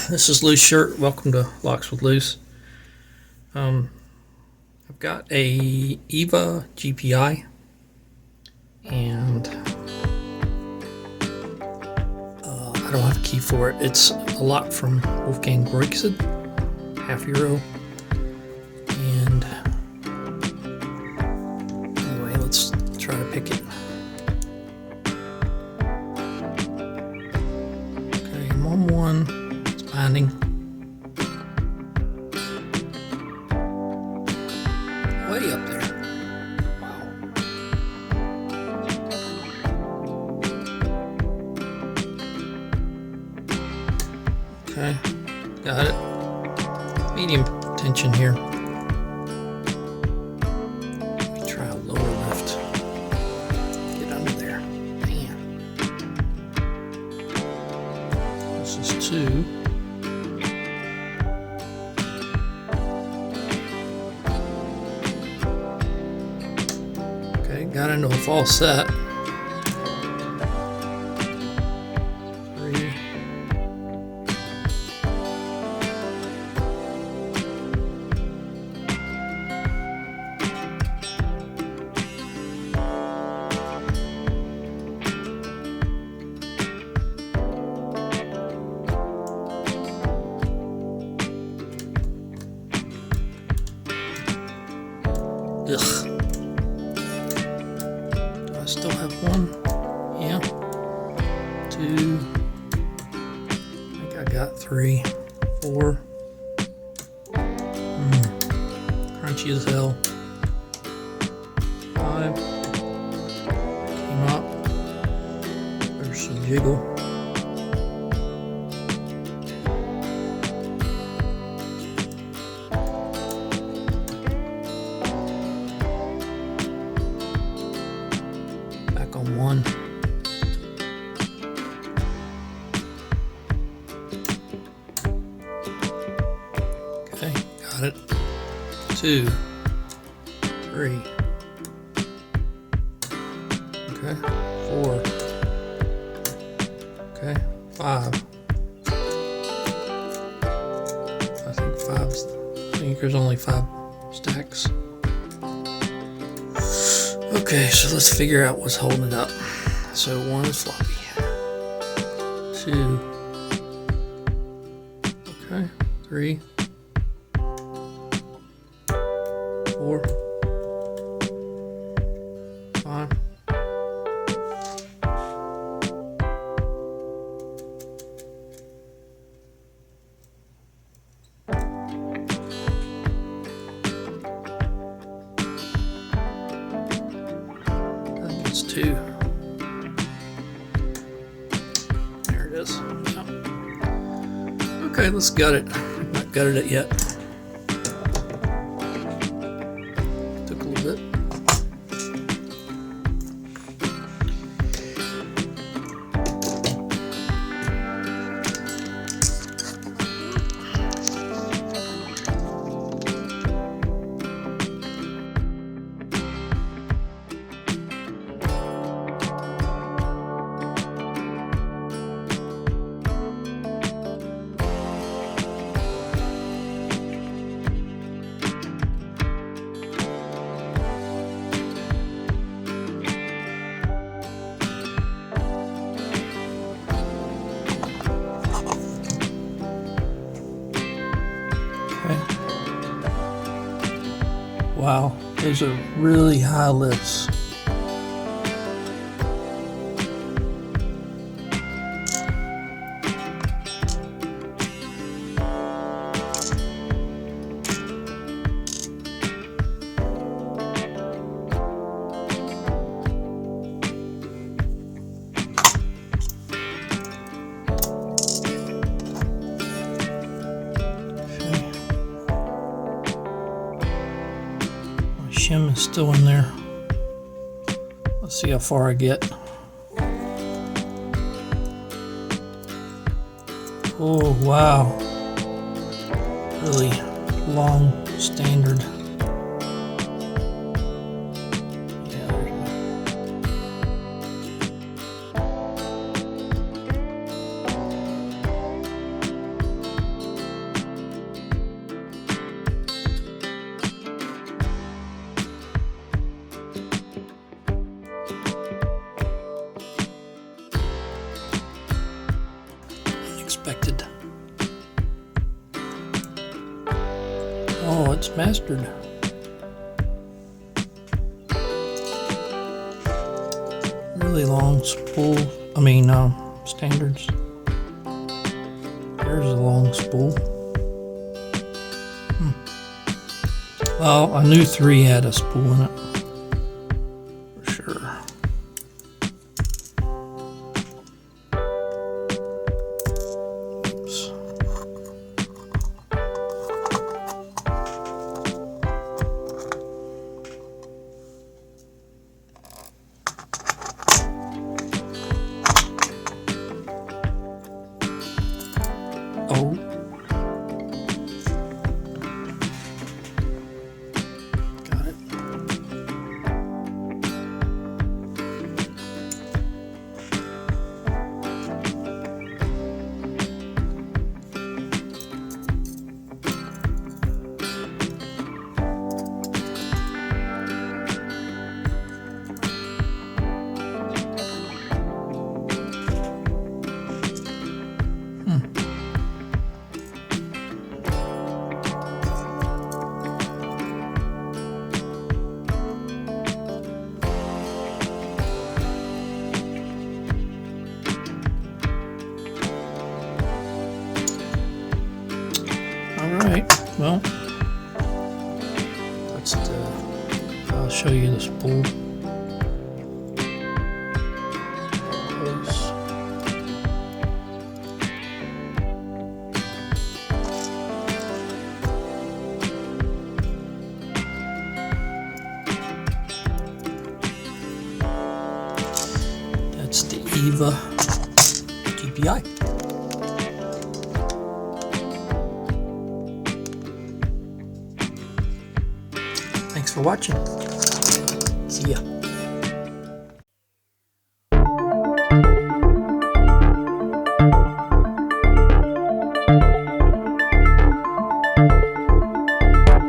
This is Loose Shirt. Welcome to Locks with Loose. I've got a Evva GPI, and I don't have a key for it. It's a lock from Wolfgang Brixid, €0.5. And anyway, let's try to pick it. Okay, I'm on one. Binding. Way up there. Wow. Okay, got it. Medium tension here. Let me try a lower lift. Get under there. Man. This is 2. Got into a false set. 3. Ugh. Still have 1, yeah, 2, I think I got 3, 4, crunchy as hell, 5, came up, there's some jiggle, on 1. Okay, got it. 2, 3. Okay, 4. Okay, 5. I think there's only 5 stacks. Okay, so let's figure out what's holding it up. So 1 is floppy. 2. Okay, 3. 4. 5. It's 2. There it is. Yep. Okay, let's gut it. I've not gutted it yet. Took a little bit. Wow, those are really high lifts. Shim is still in there. Let's see how far I get. Oh wow, really long standard. Yeah, there's It's mastered. Really long spool. Standards. There's a long spool. Well, I knew 3 had a spool in it. For sure. Oops. Oh. Got it. Alright, well, I'll show you the spool. Close. That's the Evva GPI. Thanks for watching.